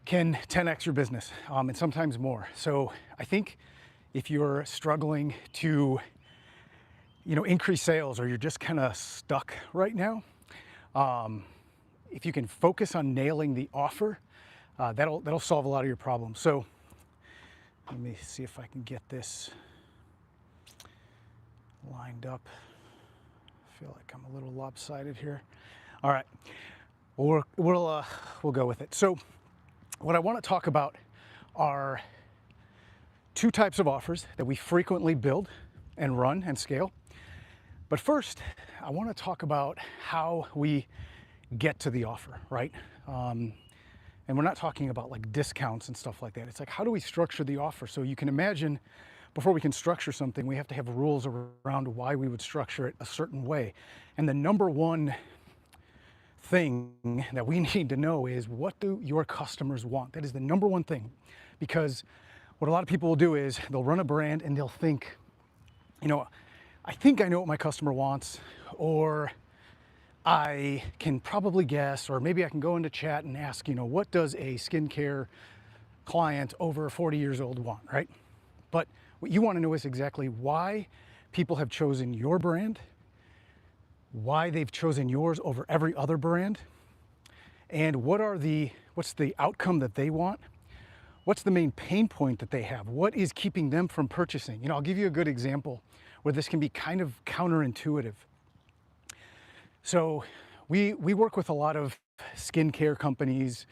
can 10x your business, and sometimes more. So I think if you're struggling to, increase sales, or you're just kind of stuck right now, if you can focus on nailing the offer, that'll solve a lot of your problems. So let me see if I can get this lined up. I feel like I'm a little lopsided here. All right, we'll go with it. So what I want to talk about are two types of offers that we frequently build and run and scale. But first, I want to talk about how we get to the offer, right? And we're not talking about like discounts and stuff like that. It's like, how do we structure the offer? So you can imagine, before we can structure something, we have to have rules around why we would structure it a certain way. And the number one thing that we need to know is, what do your customers want? That is the number one thing. Because what a lot of people will do is they'll run a brand and they'll think, I think I know what my customer wants, or I can probably guess, or maybe I can go into chat and ask, what does a skincare client over 40 years old want, right? But what you want to know is exactly why people have chosen your brand, why they've chosen yours over every other brand, and what's the outcome that they want, what's the main pain point that they have, what is keeping them from purchasing. I'll give you a good example where this can be kind of counterintuitive. So we work with a lot of skincare companies,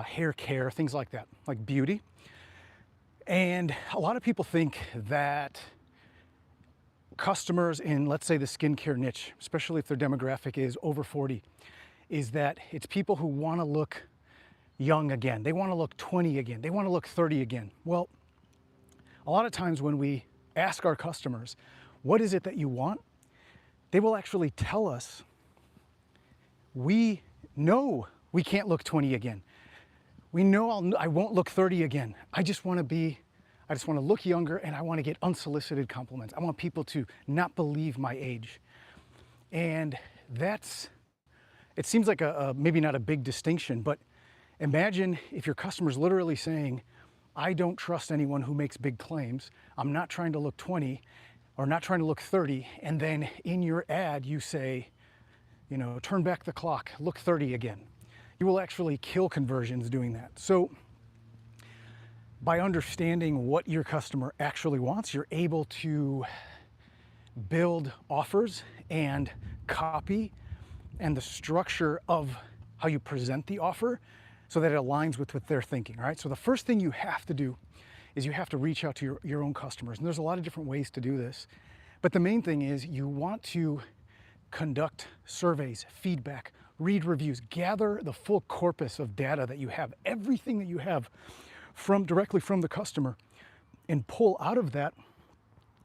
hair care, things like that, like beauty. And a lot of people think that customers in, let's say, the skincare niche, especially if their demographic is over 40, is that it's people who want to look young again. They want to look 20 again. They want to look 30 again. Well, a lot of times when we ask our customers, what is it that you want? They will actually tell us, we know we can't look 20 again. We know I won't look 30 again. I just want to look younger, and I want to get unsolicited compliments. I want people to not believe my age. And it seems like maybe not a big distinction, but imagine if your customer's literally saying, I don't trust anyone who makes big claims. I'm not trying to look 20 or not trying to look 30. And then in your ad, you say, turn back the clock, look 30 again. You will actually kill conversions doing that. So by understanding what your customer actually wants, you're able to build offers and copy and the structure of how you present the offer so that it aligns with what they're thinking, right? So the first thing you have to do is you have to reach out to your own customers. And there's a lot of different ways to do this. But the main thing is you want to conduct surveys, feedback, read reviews, gather the full corpus of data that you have, everything that you have directly from the customer, and pull out of that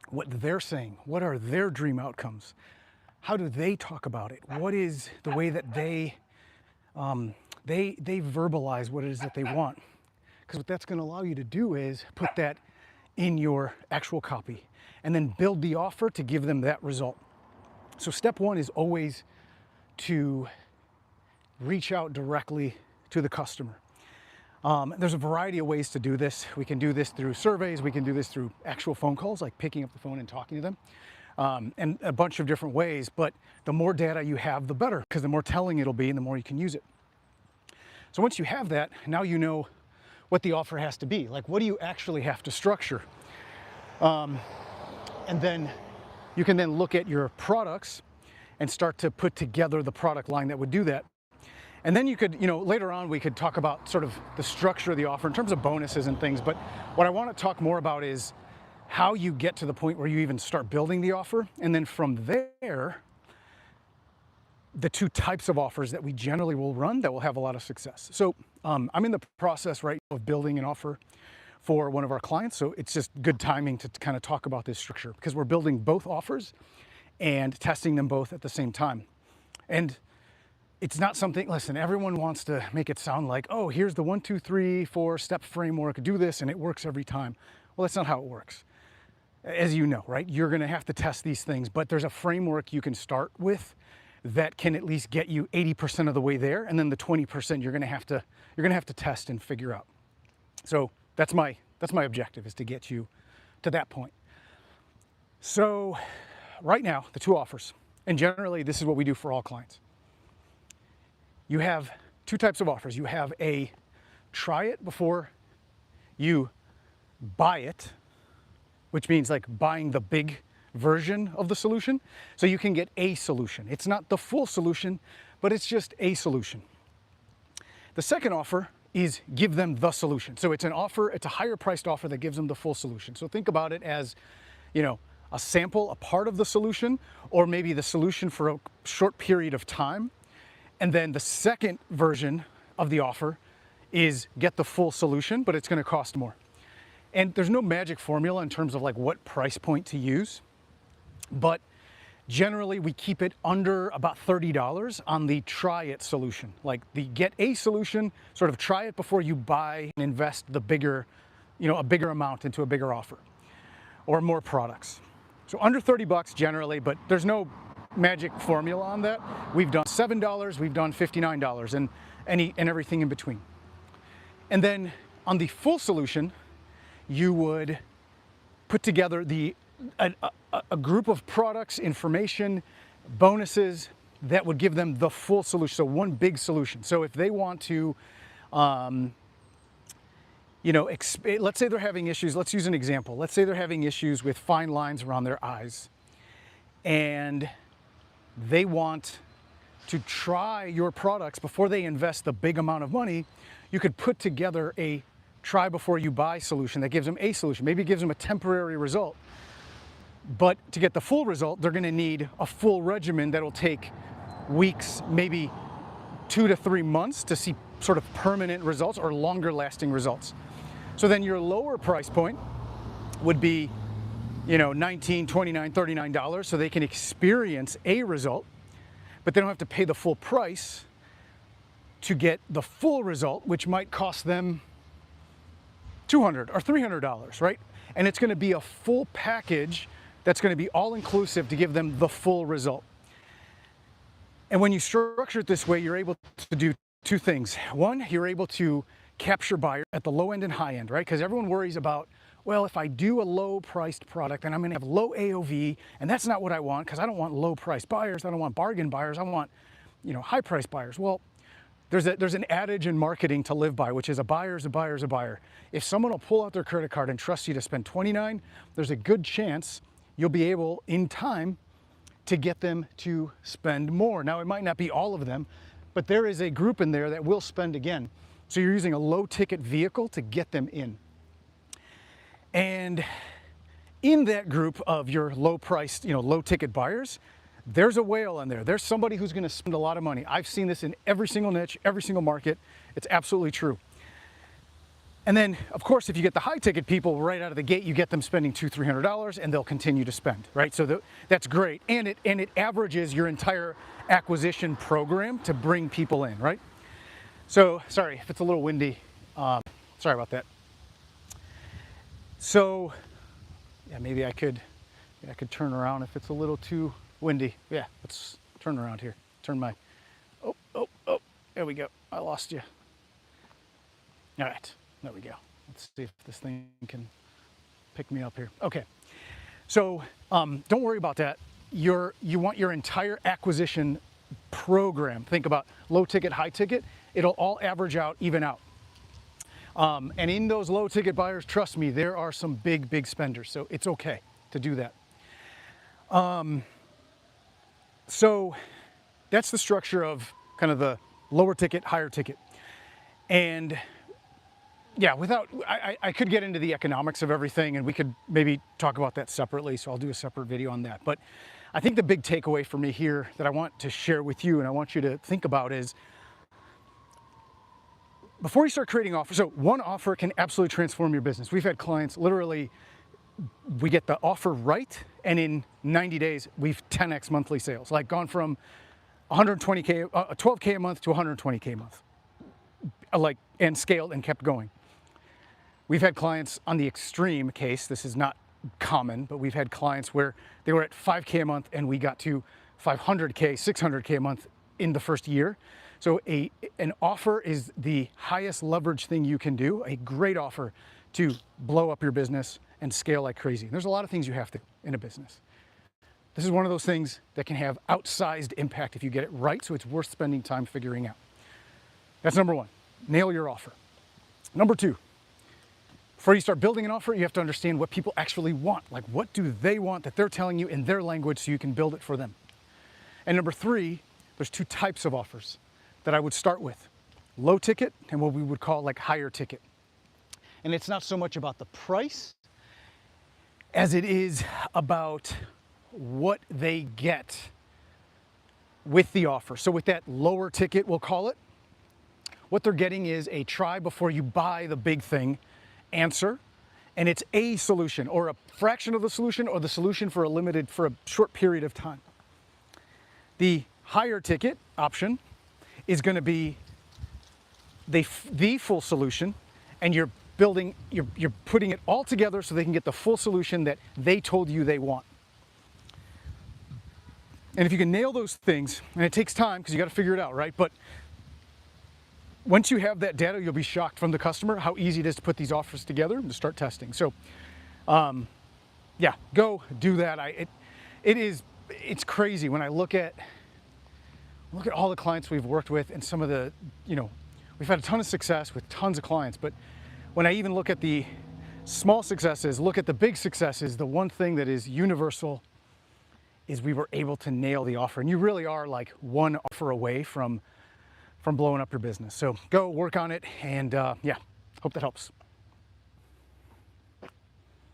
what they're saying. What are their dream outcomes? How do they talk about it? What is the way that they verbalize what it is that they want? Because what that's going to allow you to do is put that in your actual copy and then build the offer to give them that result. So step one is always to reach out directly to the customer. There's a variety of ways to do this. We can do this through surveys. We can do this through actual phone calls, like picking up the phone and talking to them, and a bunch of different ways. But the more data you have, the better, because the more telling it'll be and the more you can use it. So once you have that, now you know what the offer has to be. Like, what do you actually have to structure? And then you can then look at your products and start to put together the product line that would do that. And then you could, later on we could talk about sort of the structure of the offer in terms of bonuses and things. But what I want to talk more about is how you get to the point where you even start building the offer. And then from there, the two types of offers that we generally will run that will have a lot of success. So I'm in the process right of building an offer for one of our clients. So it's just good timing to kind of talk about this structure, because we're building both offers and testing them both at the same time. And it's not something, listen, everyone wants to make it sound like, oh, here's the 1, 2, 3, 4 step framework, do this and it works every time. Well, that's not how it works. As you know, right? You're going to have to test these things, but there's a framework you can start with that can at least get you 80% of the way there, and then the 20% you're gonna have to test and figure out. So that's my objective, is to get you to that point. So right now, the two offers, and generally this is what we do for all clients. You have two types of offers. You have a try it before you buy it, which means like buying the big version of the solution. So you can get a solution. It's not the full solution, but it's just a solution. The second offer is give them the solution. So it's an offer, it's a higher priced offer that gives them the full solution. So think about it as, you know, a sample, a part of the solution, or maybe the solution for a short period of time. And then the second version of the offer is get the full solution, but it's going to cost more. And there's no magic formula in terms of like what price point to use, but generally we keep it under about $30 on the try it solution. Like the get a solution, sort of try it before you buy and invest the bigger, you know, a bigger amount into a bigger offer or more products. So under 30 bucks generally, but there's no magic formula on that. We've done $7, we've done $59, and everything in between. And then on the full solution, you would put together a group of products, information, bonuses that would give them the full solution. So one big solution. So if they want to, you know, let's say they're having issues. Let's use an example. Let's say they're having issues with fine lines around their eyes, and they want to try your products before they invest the big amount of money. You could put together a try before you buy solution that gives them a solution. Maybe it gives them a temporary result, but to get the full result, they're going to need a full regimen that'll take weeks, maybe 2 to 3 months to see sort of permanent results or longer lasting results. So then your lower price point would be, you know, $19, $29, $39, so they can experience a result, but they don't have to pay the full price to get the full result, which might cost them $200 or $300, right? And it's going to be a full package that's going to be all inclusive to give them the full result. And when you structure it this way, you're able to do two things. One, you're able to capture buyers at the low end and high end, right? Because everyone worries about, well, if I do a low priced product, then I'm going to have low AOV, and that's not what I want, because I don't want low priced buyers. I don't want bargain buyers. I want, you know, high priced buyers. Well, there's an adage in marketing to live by, which is a buyer is a buyer is a buyer. If someone will pull out their credit card and trust you to spend $29, there's a good chance you'll be able in time to get them to spend more. Now, it might not be all of them, but there is a group in there that will spend again. So you're using a low ticket vehicle to get them in. And in that group of your low priced, you know, low ticket buyers, there's a whale in there. There's somebody who's going to spend a lot of money. I've seen this in every single niche, every single market. It's absolutely true. And then, of course, if you get the high ticket people right out of the gate, you get them spending $200, $300, and they'll continue to spend, right? So that's great. And it averages your entire acquisition program to bring people in, right? So, sorry if it's a little windy. Sorry about that. So, yeah, maybe I could turn around if it's a little too windy. Yeah, let's turn around here. Turn my, oh, there we go. I lost you. All right, there we go. Let's see if this thing can pick me up here. Okay, so don't worry about that. You want your entire acquisition program. Think about low ticket, high ticket. It'll all average out, even out. And in those low ticket buyers, trust me, there are some big spenders. So it's okay to do that. So that's the structure of kind of the lower ticket, higher ticket. And yeah, I could get into the economics of everything, and we could maybe talk about that separately. So I'll do a separate video on that. But I think the big takeaway for me here that I want to share with you and I want you to think about is, before you start creating offers, so one offer can absolutely transform your business. We've had clients literally, we get the offer right, and in 90 days, we've 10x monthly sales, like gone from 120K, 12K a month to 120K a month, like, and scaled and kept going. We've had clients on the extreme case, this is not common, but we've had clients where they were at 5K a month and we got to 500K, 600K a month in the first year. So an offer is the highest leverage thing you can do, a great offer to blow up your business and scale like crazy. There's a lot of things you have to in a business. This is one of those things that can have outsized impact if you get it right, so it's worth spending time figuring out. That's number one, nail your offer. Number two, before you start building an offer, you have to understand what people actually want. Like, what do they want that they're telling you in their language so you can build it for them? And number three, there's two types of offers that I would start with. Low ticket and what we would call like higher ticket. And it's not so much about the price as it is about what they get with the offer. So with that lower ticket, we'll call it, what they're getting is a try before you buy the big thing answer. And it's a solution or a fraction of the solution or the solution for a short period of time. The higher ticket option is going to be the full solution, and you're putting it all together so they can get the full solution that they told you they want. And if you can nail those things, and it takes time because you got to figure it out, right? But once you have that data, you'll be shocked from the customer how easy it is to put these offers together and to start testing. So, yeah, go do that. It's crazy when I look at all the clients we've worked with and some of the, we've had a ton of success with tons of clients, but when I even look at the small successes, look at the big successes, the one thing that is universal is we were able to nail the offer. And you really are like one offer away from blowing up your business. So go work on it, and yeah, hope that helps.